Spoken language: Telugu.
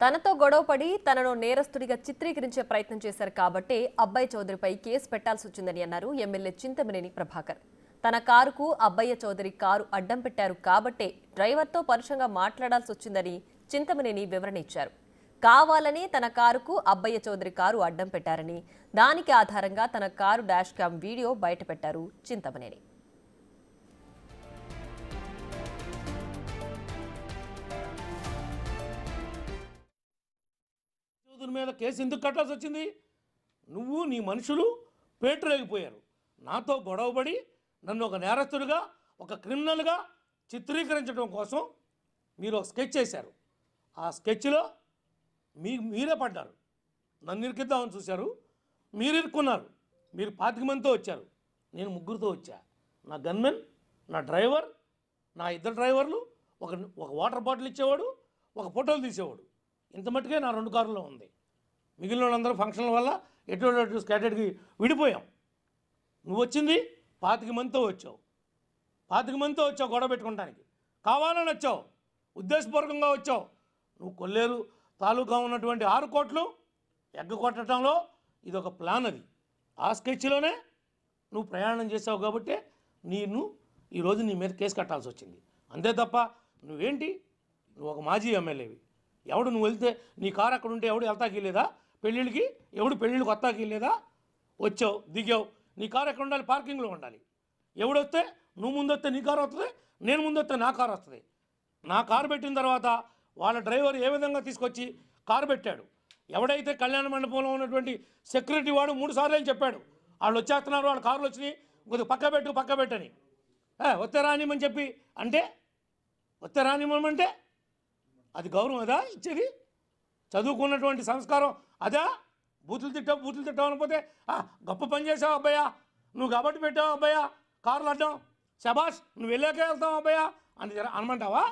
తనతో గొడవపడి తనను నేరస్తుడిగా చిత్రీకరించే ప్రయత్నం చేశారు కాబట్టి అబ్బాయి చౌదరిపై కేసు పెట్టాల్సి వచ్చిందని అన్నారు ఎమ్మెల్యే చింతమనేని ప్రభాకర్. తన కారుకు అబ్బయ్య చౌదరి కారు అడ్డం పెట్టారు కాబట్టే డ్రైవర్తో పరుషంగా మాట్లాడాల్సి వచ్చిందని చింతమనేని వివరణ ఇచ్చారు. కావాలని తన కారుకు అబ్బయ్య చౌదరి కారు అడ్డం పెట్టారని, దానికి ఆధారంగా తన కారు డాష్ క్యామ్ వీడియో బయటపెట్టారు చింతమనేని. మీద కేసు ఎందుకు కట్టాల్సి వచ్చింది? నువ్వు నీ మనుషులు పేటరేగిపోయారు. నాతో గొడవపడి నన్ను ఒక నేరస్తుడిగా, ఒక క్రిమినల్గా చిత్రీకరించడం కోసం మీరు ఒక స్కెచ్ చేశారు. ఆ స్కెచ్లో మీరే పడ్డారు. నన్ను ఇరికిద్దామని చూశారు, మీరు ఇరుక్కున్నారు. మీరు 25 మందితో వచ్చారు, నేను 3గురితో వచ్చా. నా గన్మెన్, నా డ్రైవర్, నా 2 డ్రైవర్లు, ఒక వాటర్ బాటిల్ ఇచ్చేవాడు, ఒక ఫోటోలు తీసేవాడు. ఇంత మట్టుకే నా 2 కార్లలో ఉంది. మిగిలిన వాళ్ళందరూ ఫంక్షన్ల వల్ల ఎటు స్కాటెడ్కి విడిపోయాం. నువ్వు వచ్చింది 25 మందితో వచ్చావు. 25 మందితో వచ్చావు గొడవ పెట్టుకోవడానికి. కావాలని వచ్చావు, ఉద్దేశపూర్వకంగా వచ్చావు. నువ్వు కొల్లేరు తాలూకా ఉన్నటువంటి 6 కోట్లు ఎగ్గకొట్టడంలో ఇది ఒక ప్లాన్. అది ఆ స్కెచ్లోనే నువ్వు ప్రయాణం చేసావు కాబట్టి ఈరోజు నీ మీద కేసు కట్టాల్సి వచ్చింది. అంతే తప్ప నువ్వేంటి, నువ్వు ఒక మాజీ ఎమ్మెల్యేవి. ఎవడు నువ్వు వెళ్తే నీ కారు అక్కడ ఉంటే ఎవడు వెళ్తాకి లేదా? పెళ్ళిళ్ళకి ఎవడు పెళ్ళిళ్ళకి వస్తాకి లేదా? వచ్చావు, దిగావు, నీ కారు ఎక్కడ ఉండాలి? పార్కింగ్లో ఉండాలి. ఎవడొస్తే నువ్వు ముందు వస్తే నీ కారు వస్తుంది, నేను ముందు వస్తే నా కారు వస్తుంది. నా కారు పెట్టిన తర్వాత వాళ్ళ డ్రైవర్ ఏ విధంగా తీసుకొచ్చి కారు పెట్టాడు. ఎవడైతే కళ్యాణ మండపంలో ఉన్నటువంటి సెక్యూరిటీ వాడు 3 సార్లు చెప్పాడు, వాళ్ళు వచ్చేస్తున్నారు, వాళ్ళ కార్లు వచ్చినాయి, కొద్దిగా పక్క పెట్టని. వస్తే రానిమని చెప్పి అంటే, వస్తే రానిమంటే అది గౌరవం అదా ఇచ్చేది? చదువుకున్నటువంటి సంస్కారం అదా? బూతులు తిట్టావు అనకపోతే గొప్ప పని చేసావు అబ్బాయా, నువ్వు కాబట్టి పెట్టావు అబ్బాయా కారులు అడ్డం, శబాష్, నువ్వు వెళ్ళాకే వెళ్తావు అబ్బాయా అని అనమంటావా?